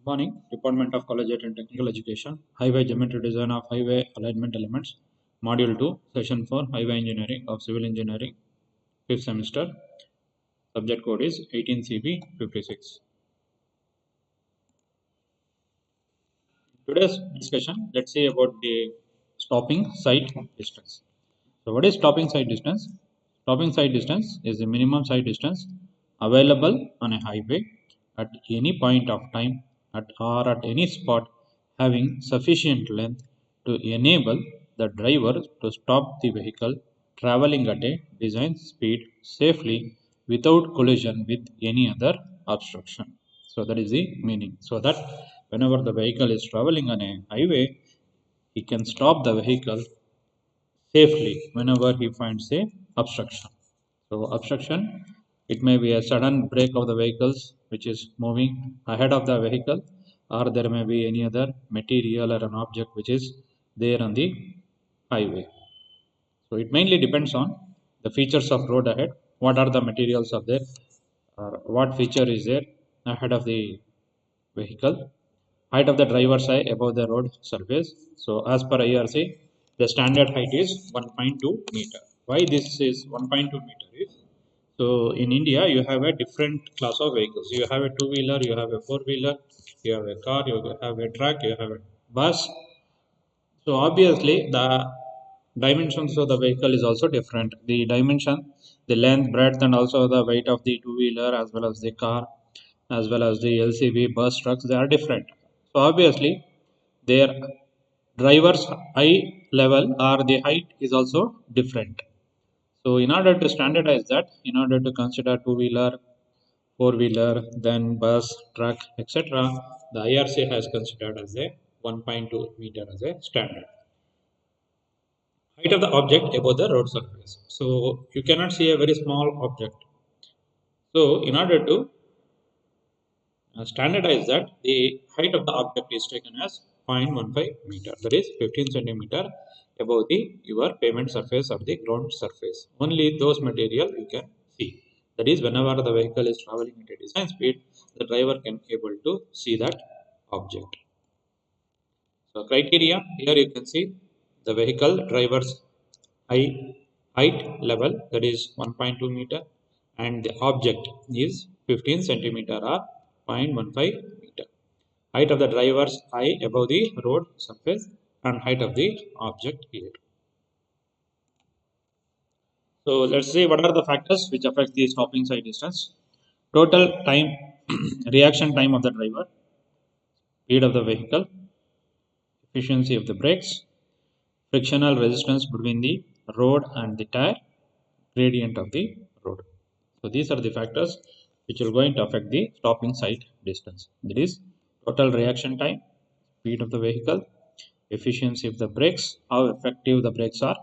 Good morning, Department of Collegiate and Technical Education, Highway Geometry Design of Highway Alignment Elements, Module 2, Session 4, Highway Engineering of Civil Engineering, 5th semester. Subject code is 18CB56. Today's discussion, let's see about the stopping sight distance. So, what is stopping sight distance? Stopping sight distance is the minimum sight distance available on a highway at any point of time or at any spot having sufficient length to enable the driver to stop the vehicle traveling at a design speed safely without collision with any other obstruction. So that is the meaning. So that whenever the vehicle is traveling on a highway, he can stop the vehicle safely whenever he finds a obstruction. So obstruction, it may be a sudden brake of the vehicles which is moving ahead of the vehicle, or there may be any other material or an object which is there on the highway. So it mainly depends on the features of road ahead, what are the materials of there, or what feature is there ahead of the vehicle, height of the driver's eye above the road surface. So as per IRC, the standard height is 1.2 meter. Why this is 1.2 meter is, so in India you have a different class of vehicles. You have a two-wheeler, you have a four-wheeler, you have a car, you have a truck, you have a bus. So obviously the dimensions of the vehicle is also different. The dimension, the length, breadth, and also the weight of the two-wheeler as well as the car, as well as the LCV, bus, trucks, they are different. So obviously their driver's eye level or the height is also different. So in order to standardize that, in order to consider two-wheeler, four-wheeler, then bus, truck, etc., the IRC has considered as a 1.2 meter as a standard. Height of the object above the road surface. So you cannot see a very small object. So in order to standardize that, the height of the object is taken as 0.15 meter, that is 15 centimeter above the your pavement surface or the ground surface. Only those material you can see. That is, whenever the vehicle is traveling at a design speed, the driver can able to see that object. So criteria, here you can see the vehicle driver's height level, that is 1.2 meter, and the object is 15 centimeter or 0.15 meter. Height of the driver's eye above the road surface and height of the object here. So let's see what are the factors which affect the stopping sight distance. Total time, reaction time of the driver, speed of the vehicle, efficiency of the brakes, frictional resistance between the road and the tire, gradient of the road. So these are the factors which are going to affect the stopping sight distance. That is total reaction time, speed of the vehicle, efficiency of the brakes, how effective the brakes are.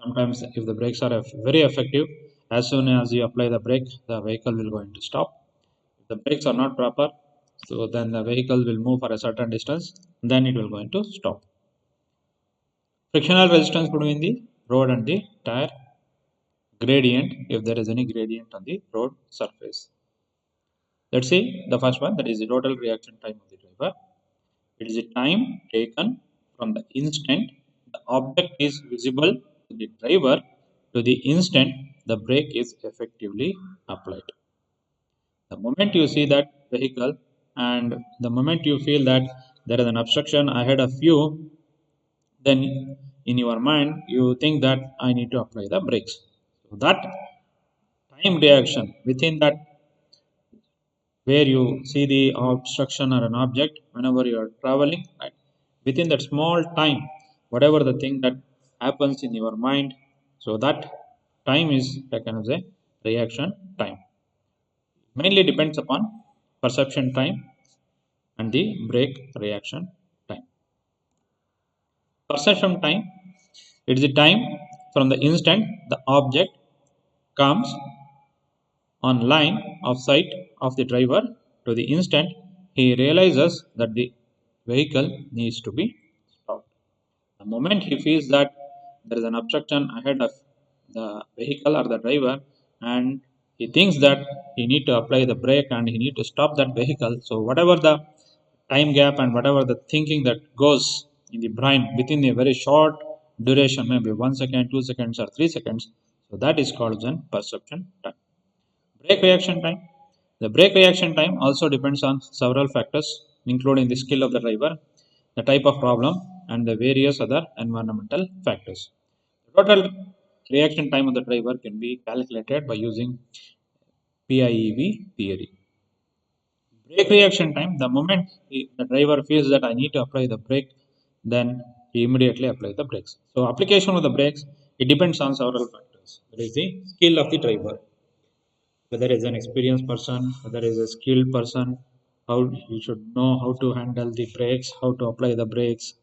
Sometimes if the brakes are very effective, as soon as you apply the brake, the vehicle will going to stop. If the brakes are not proper, so then the vehicle will move for a certain distance, then it will going to stop. Frictional resistance between the road and the tire, gradient, if there is any gradient on the road surface. Let's see the first one, that is the total reaction time of the driver. It is the time taken from the instant the object is visible to the driver to the instant the brake is effectively applied. The moment you see that vehicle and the moment you feel that there is an obstruction ahead of you, then in your mind you think that I need to apply the brakes. So that time reaction within that, where you see the obstruction or an object whenever you are traveling, right, within that small time, whatever the thing that happens in your mind, so that time is taken as a reaction time. Mainly depends upon perception time and the brake reaction time. Perception time, it is the time from the instant the object comes on line of sight of the driver to the instant he realizes that the vehicle needs to be stopped. The moment he feels that there is an obstruction ahead of the vehicle or the driver, and he thinks that he need to apply the brake and he need to stop that vehicle. So whatever the time gap and whatever the thinking that goes in the brain within a very short duration, maybe 1 second, 2 seconds, or 3 seconds. So that is called then perception time. Break reaction time. The break reaction time also depends on several factors, including the skill of the driver, the type of problem, and the various other environmental factors. The total reaction time of the driver can be calculated by using PIEV theory. Brake reaction time, the moment the driver feels that I need to apply the brake, then he immediately apply the brakes. So application of the brakes, it depends on several factors. That is the skill of the driver, whether it's an experienced person, whether it's a skilled person, how you should know how to handle the brakes, how to apply the brakes,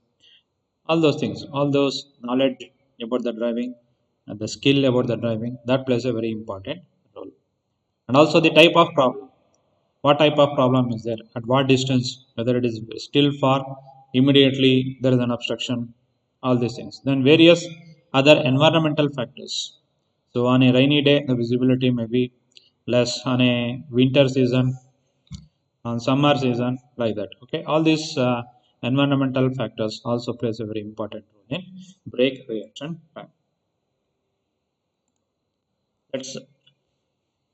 all those things, all those knowledge about the driving, and the skill about the driving, that plays a very important role. And also the type of problem, what type of problem is there, at what distance, whether it is still far, immediately there is an obstruction, all these things. Then various other environmental factors. So on a rainy day the visibility may be less, on a winter season, on summer season, like that. Okay, all these environmental factors also plays a very important role in brake reaction time. Let's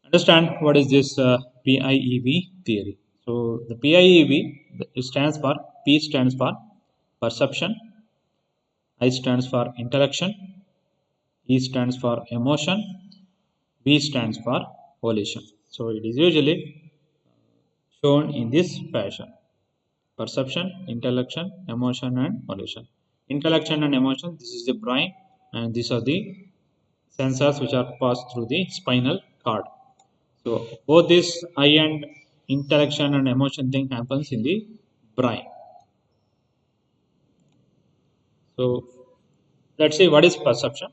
understand what is this PIEV theory. So the PIEV, it stands for, P stands for perception, I stands for intellection, E stands for emotion, V stands for volition. So it is usually shown in this fashion: perception, intellection, emotion, and volition. Intellection and emotion, this is the brain, and these are the sensors which are passed through the spinal cord. So both this eye and intellection and emotion thing happens in the brain. So let's see what is perception.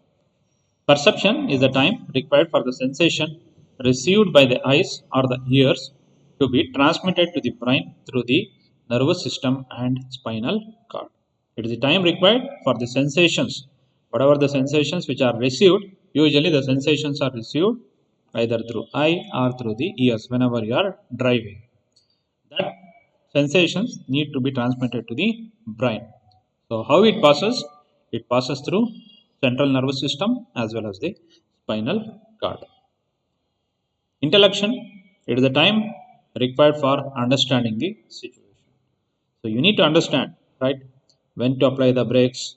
Perception is the time required for the sensation received by the eyes or the ears to be transmitted to the brain through the nervous system and spinal cord. It is the time required for the sensations. Whatever the sensations which are received, usually the sensations are received either through eye or through the ears whenever you are driving. That sensations need to be transmitted to the brain. So how it passes? It passes through central nervous system as well as the spinal cord. Intellection, it is the time required for understanding the situation. So you need to understand, right, when to apply the brakes,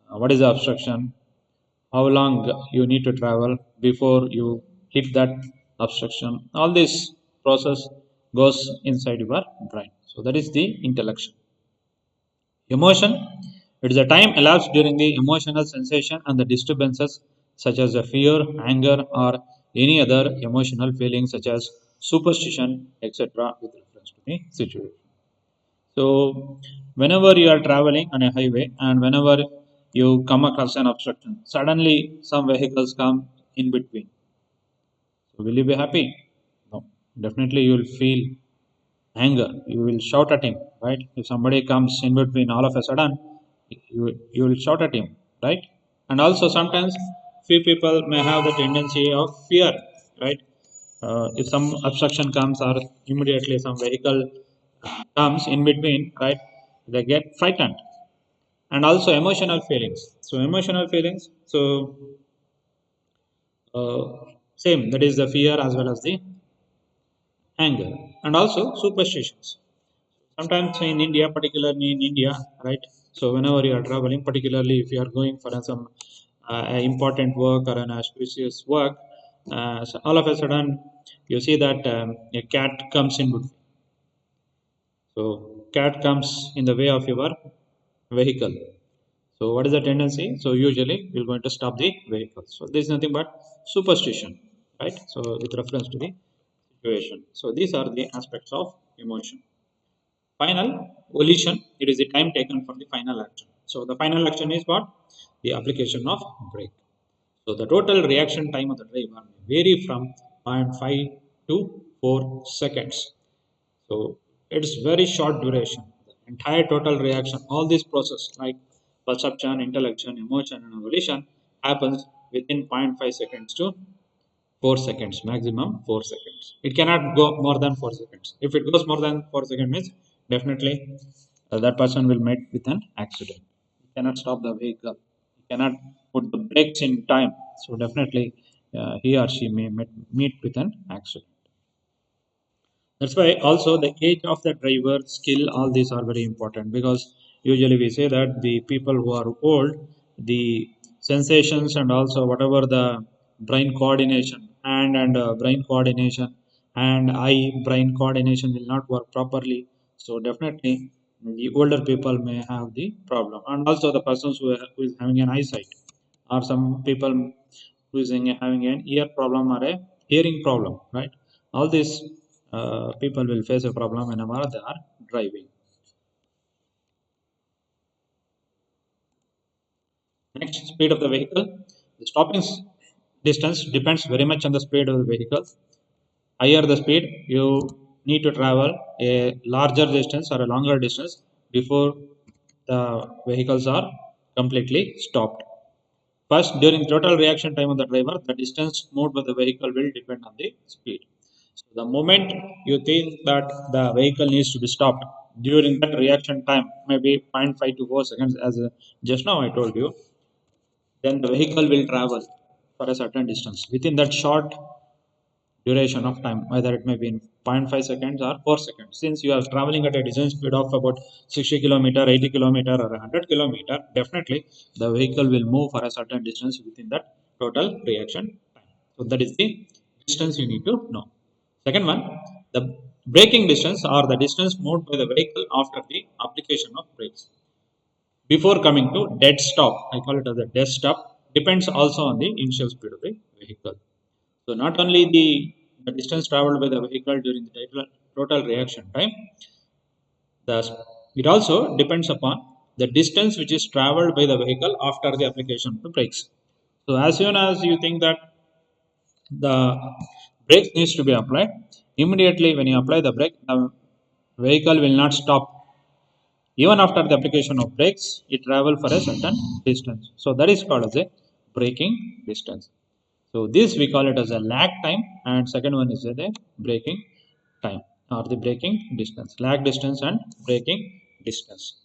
what is the obstruction, how long you need to travel before you hit that obstruction. All this process goes inside your brain. So that is the intellection. Emotion, it is a time elapsed during the emotional sensation and the disturbances such as the fear, anger, or any other emotional feelings such as superstition, etc., with reference to the situation. So, whenever you are traveling on a highway and whenever you come across an obstruction, suddenly some vehicles come in between. So, will you be happy? No. Definitely, you will feel anger. You will shout at him, right? If somebody comes in between all of a sudden, you will shout at him, right? And also sometimes few people may have the tendency of fear, right? If some obstruction comes or immediately some vehicle comes in between, right, they get frightened. And also emotional feelings. So emotional feelings, so uh, same, that is the fear as well as the anger. And also superstitions. Sometimes in India, particularly in India, right? So whenever you are traveling, particularly if you are going for some important work or an auspicious work, so all of a sudden you see that a cat comes in between. So cat comes in the way of your vehicle. So what is the tendency? So usually you're going to stop the vehicle. So this is nothing but superstition, right? So with reference to the situation. So these are the aspects of emotion. Final volition, it is the time taken for the final action. So the final action is what? The application of brake. So the total reaction time of the driver may vary from zero point 0.5 to 4 seconds. So it's very short duration. The entire total reaction, all this process like perception, intellection, emotion, and volition happens within zero point 0.5 seconds to 4 seconds, maximum 4 seconds. It cannot go more than 4 seconds. If it goes more than 4 seconds, means definitely that person will meet with an accident. You cannot stop the vehicle. You cannot put the brakes in time. So definitely he or she may meet with an accident. That's why also the age of the driver, skill, all these are very important, because usually we say that the people who are old, the sensations and also whatever the brain coordination, hand and brain coordination and eye brain coordination will not work properly. So definitely the older people may have the problem, and also the persons who is having an eyesight, or some people who is having an ear problem or a hearing problem, right? All these people will face a problem whenever they are driving. Next, speed of the vehicle. The stopping distance depends very much on the speed of the vehicle. Higher the speed, you need to travel a larger distance or a longer distance before the vehicles are completely stopped. First, during total reaction time of the driver, the distance moved by the vehicle will depend on the speed. So the moment you think that the vehicle needs to be stopped, during that reaction time, maybe 0.5 to 4 seconds, as just now I told you, then the vehicle will travel for a certain distance. Within that short duration of time, whether it may be in zero point 0.5 seconds or 4 seconds. Since you are traveling at a design speed of about 60 kilometer, 80 kilometer, or 100 kilometer, definitely the vehicle will move for a certain distance within that total reaction time. So that is the distance you need to know. Second one, the braking distance, or the distance moved by the vehicle after the application of brakes. Before coming to dead stop, I call it as a dead stop, depends also on the initial speed of the vehicle. So not only the distance traveled by the vehicle during the total reaction time, the, it also depends upon the distance which is traveled by the vehicle after the application of the brakes. So as soon as you think that the brakes needs to be applied, immediately when you apply the brake, the vehicle will not stop. Even after the application of brakes, it travel for a certain distance. So that is called as a braking distance. So this we call it as a lag time, and second one is the braking time, or the braking distance. Lag distance and braking distance.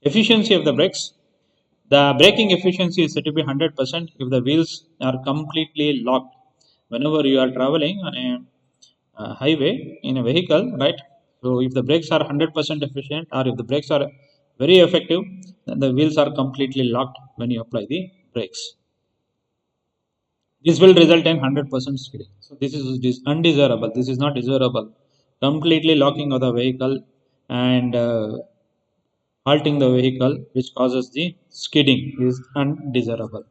Efficiency of the brakes. The braking efficiency is said to be 100% if the wheels are completely locked. Whenever you are traveling on a highway in a vehicle, right? So if the brakes are 100% efficient, or if the brakes are very effective, then the wheels are completely locked when you apply the brakes. This will result in 100% skidding. So this is undesirable. This is not desirable. Completely locking of the vehicle and halting the vehicle, which causes the skidding, is undesirable.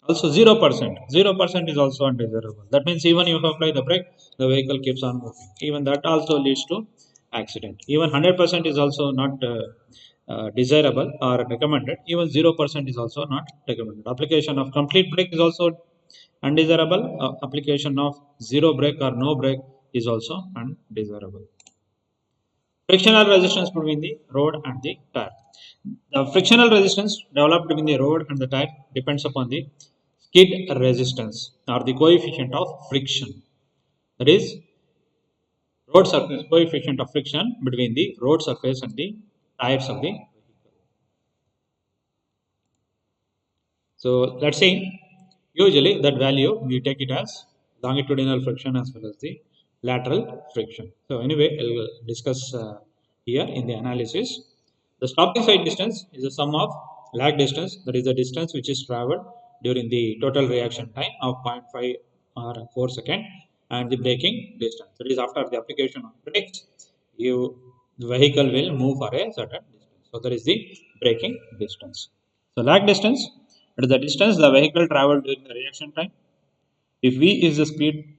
Also 0%. 0% is also undesirable. That means even if you apply the brake, the vehicle keeps on moving. Even that also leads to accident. Even 100% is also not desirable or recommended. Even 0% is also not recommended. Application of complete brake is also undesirable. Application of zero brake or no brake is also undesirable. Frictional resistance between the road and the tire. The frictional resistance developed between the road and the tire depends upon the skid resistance, or the coefficient of friction. That is, road surface coefficient of friction between the road surface and the tires of the. So let's say usually that value we take it as longitudinal friction as well as the lateral friction. So anyway, I'll discuss here in the analysis. The stopping side distance is the sum of lag distance, that is the distance which is traveled during the total reaction time of 0.5 or 4 second, and the braking distance, that is after the application of brakes, you the vehicle will move for a certain distance. So that is the braking distance. So lag distance, it is the distance the vehicle traveled during the reaction time. If V is the speed,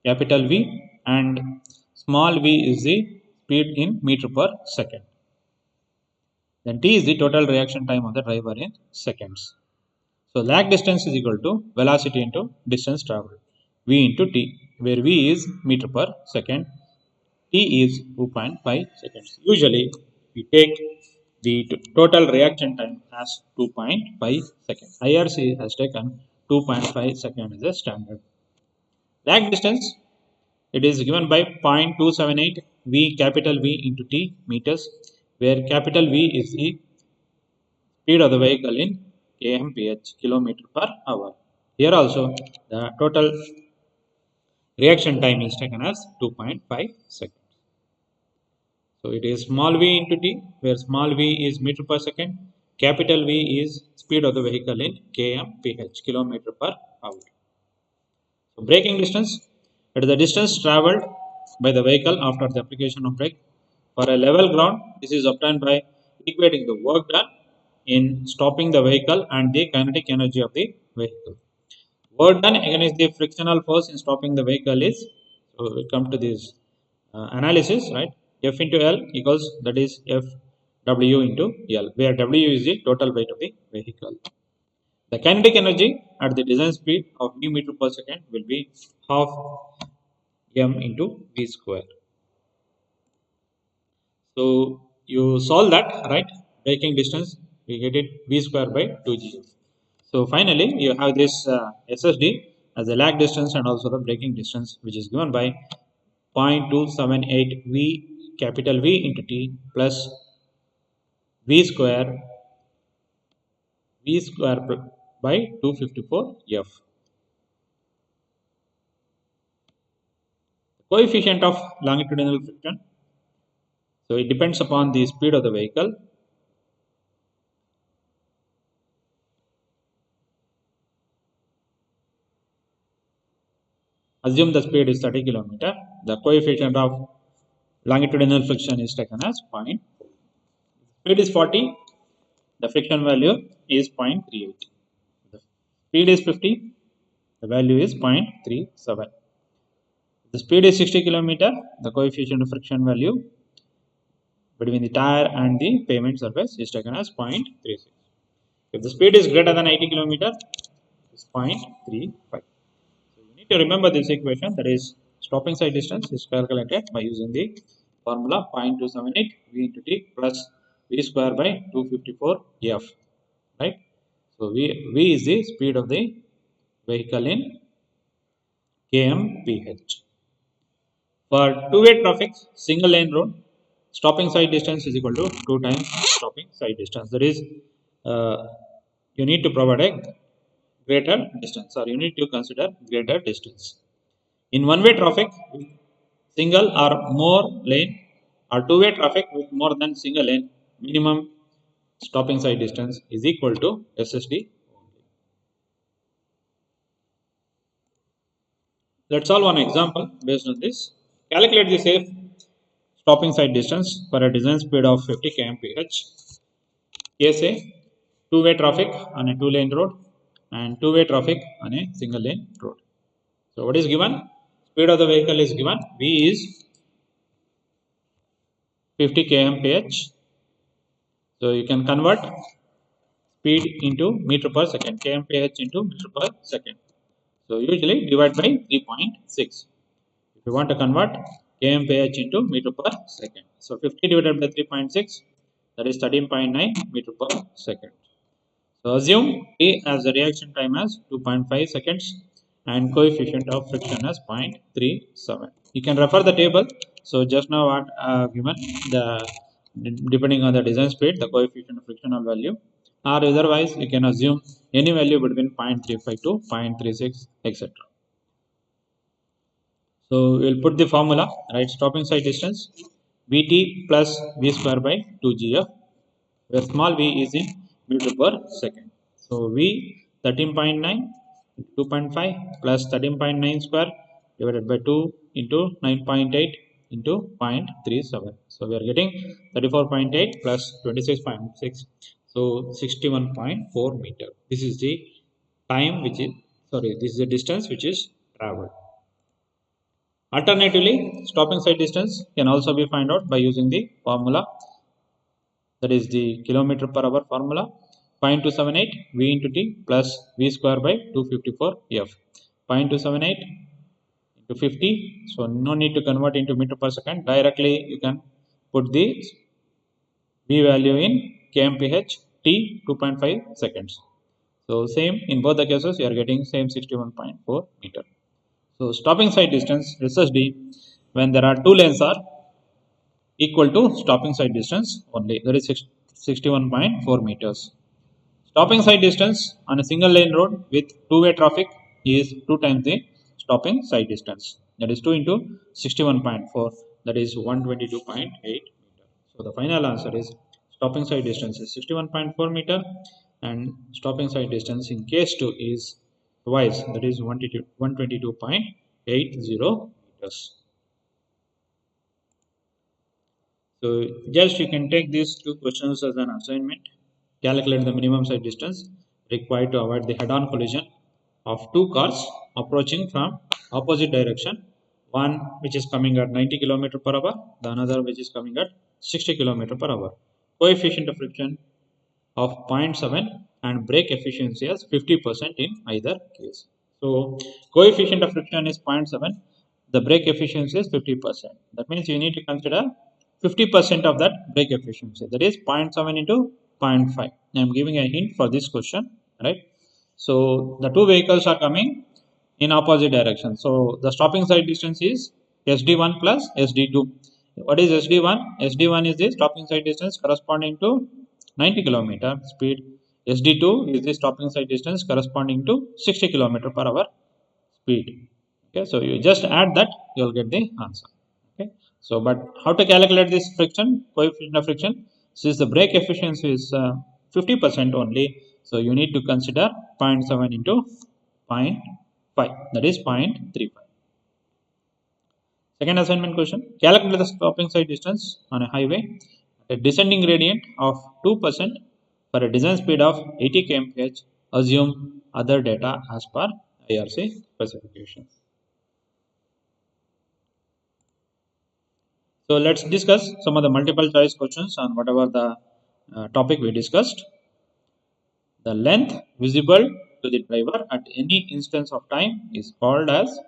capital V, and small v is the speed in meter per second, then T is the total reaction time of the driver in seconds. So lag distance is equal to velocity into distance traveled, V into T, where V is meter per second, T is 2.5 seconds. Usually, we take the total reaction time as 2.5 seconds. IRC has taken 2.5 seconds as a standard. Lag distance, It is given by 0.278 V capital V into T meters, where capital V is the speed of the vehicle in kmph, kilometer per hour. Here also the total reaction time is taken as 2.5 seconds. So it is small v into t, where small v is meter per second, capital V is speed of the vehicle in kmph, kilometer per hour. So braking distance, it is the distance travelled by the vehicle after the application of brake. For a level ground, this is obtained by equating the work done in stopping the vehicle and the kinetic energy of the vehicle. Work done against the frictional force in stopping the vehicle is, so we come to this analysis, right? F into L equals, that is F W into L, where W is the total weight of the vehicle. The kinetic energy at the design speed of v meter per second will be half m into v square. So you solve that, right? Braking distance, we get it v square by 2g. So finally, you have this SSD as the lag distance and also the braking distance, which is given by 0.278 v capital V into T plus v square by 254 f. Coefficient of longitudinal friction. So it depends upon the speed of the vehicle. Assume the speed is 30 km. The coefficient of longitudinal friction is taken as 0. Speed is 40. The friction value is 0.38. The speed is 50. The value is 0.37. The speed is 60 km. The coefficient of friction value between the tire and the pavement surface is taken as 0.36. If the speed is greater than 80 km, it's 0.35. So you need to remember this equation, that is stopping side distance is calculated by using the formula 0.278 V into T plus V square by 254 F, right? So V is the speed of the vehicle in kmph. For two-way traffic, single lane road, stopping side distance is equal to 2 times stopping side distance. That is, you need to provide a greater distance, or you need to consider greater distance. In one-way traffic, single or more lane, or two-way traffic with more than single lane, minimum stopping side distance is equal to SSD. Let's solve one example based on this. Calculate the safe stopping side distance for a design speed of 50 kmph. Case A, two-way traffic on a two-lane road and two-way traffic on a single lane road. So what is given? Speed of the vehicle is given. V is 50 kmph. So you can convert speed into meter per second, kmph into meter per second. So usually divide by 3.6. If you want to convert kmph into meter per second. So 50 divided by 3.6, that is 13.9 meter per second. So assume T as the reaction time as 2.5 seconds and coefficient of friction as 0.37. You can refer the table. So just now what given, the depending on the design speed, the coefficient of frictional value, or otherwise you can assume any value between 0.35 to 0.36, etc. So we'll put the formula, right? Stopping side distance Vt plus V square by 2gf, where small v is in meter per second. So V 13.9 into 2.5 plus 13.9 square divided by 2 into 9.8 into 0.37. So we are getting 34.8 plus 26.6. So 61.4 meter. This is the time which is, sorry, this is the distance which is traveled. Alternatively, stopping side distance can also be found out by using the formula, that is the kilometer per hour formula, 0.278 V into T plus V square by 254 F. 0.278 into 50, so no need to convert into meter per second. Directly you can put the V value in kmph, T 2.5 seconds. So same in both the cases, you are getting same 61.4 meter. So stopping side distance SSD when there are two lanes are equal to stopping side distance only, that is 61.4 meters. Stopping side distance on a single lane road with two-way traffic is 2 times the stopping side distance. That is 2 into 61.4, that is 122.8 meter. So the final answer is stopping side distance is 61.4 meter and stopping side distance in case 2 is twice, that is 122.80 meters. So just you can take these two questions as an assignment. Calculate the minimum side distance required to avoid the head-on collision of two cars approaching from opposite direction. One which is coming at 90 km per hour, the another which is coming at 60 km per hour. Coefficient of friction of 0.7 and brake efficiency as 50% in either case. So coefficient of friction is 0.7, the brake efficiency is 50%. That means you need to consider 50% of that brake efficiency, that is 0.7 into 0.5. I am giving a hint for this question, right? So the two vehicles are coming in opposite direction. So the stopping side distance is SD1 plus SD2. What is SD1? SD1 is the stopping side distance corresponding to 90 kilometer speed. SD2 is the stopping side distance corresponding to 60 kilometer per hour speed. Okay, so you just add that, you will get the answer. Okay, so but how to calculate this friction, coefficient of friction? Since the brake efficiency is 50% only, so you need to consider 0.7 into 0.5, that is 0.35. Second assignment question: calculate the stopping side distance on a highway at a descending gradient of 2% for a design speed of 80 km/h. Assume other data as per IRC specifications. So let's discuss some of the multiple choice questions on whatever the topic we discussed. The length visible to the driver at any instance of time is called as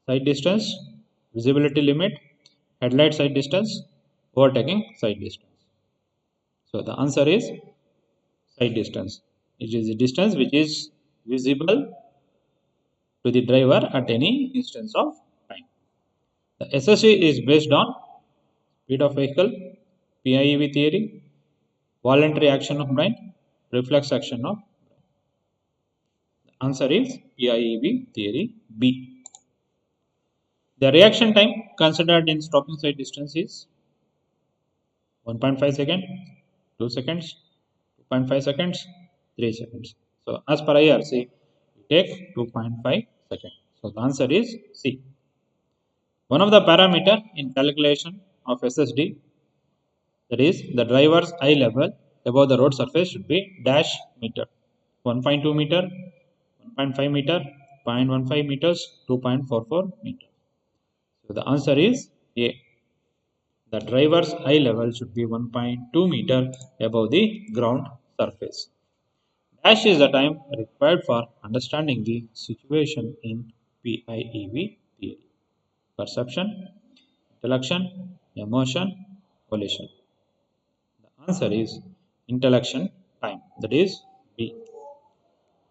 side distance, visibility limit, headlight side distance, overtaking side distance. So the answer is side distance. It is the distance which is visible to the driver at any instance of time. The SSE is based on speed of vehicle, PIEV theory, voluntary action of brain, reflex action of. The answer is PIEV theory B. The reaction time considered in stopping side distance is 1.5 seconds, 2 seconds, 2.5 seconds, 3 seconds. So as per IRC, we take 2.5 seconds. So the answer is C. One of the parameter in calculation of SSD, that is the driver's eye level above the road surface, should be dash meter. 1.2 meter, 1.5 meter, 0.15 meters, 2.44 meters. So the answer is A. The driver's eye level should be 1.2 meter above the ground surface. Dash is the time required for understanding the situation in PIEV theory. Perception, intellection, emotion, volition. The answer is intellection time, that is B.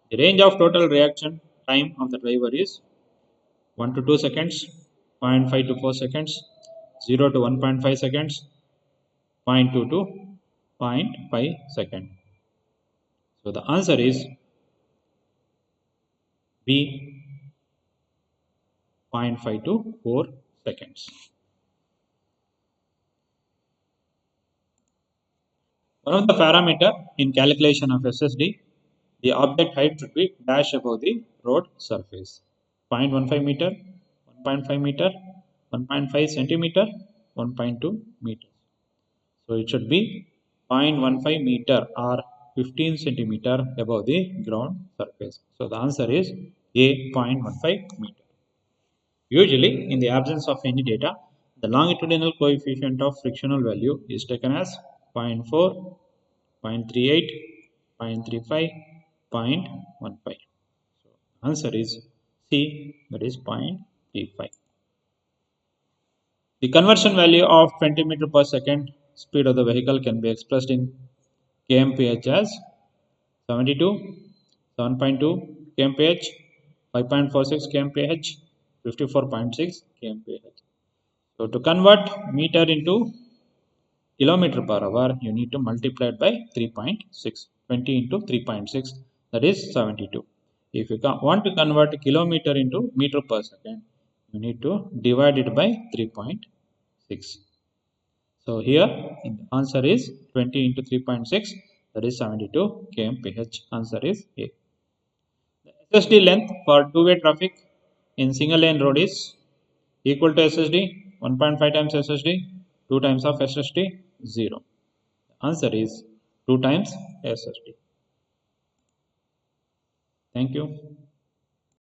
The range of total reaction time of the driver is 1 to 2 seconds, 0.5 to 4 seconds, 0 to 1.5 seconds, zero point 0.2 to 0.5 second. So the answer is B, 0.5 to 4 seconds. One of the parameter in calculation of SSD, the object height should be dash above the road surface. 0.15 meter, 1.5 meter, 1.5 centimeter, 1.2 meter. So it should be 0.15 meter or 15 centimeter above the ground surface. So the answer is A, 0.15 meter. Usually, in the absence of any data, the longitudinal coefficient of frictional value is taken as 0.4, 0.38, 0.35, 0.15. So answer is C, that is 0.35. The conversion value of 20 meter per second speed of the vehicle can be expressed in kmph as 72, 7.2 kmph, 5.46 kmph, 54.6 kmph. So to convert meter into kilometer per hour, you need to multiply it by 3.6. 20 into 3.6, that is 72. If you want to convert kilometer into meter per second, you need to divide it by 3.6. So here the answer is 20 into 3.6, that is 72 kmph. Answer is A. The SSD length for two-way traffic in single lane road is equal to SSD 1.5 times SSD, 2 times of SSD, 0. Answer is 2 times SSD. Thank you.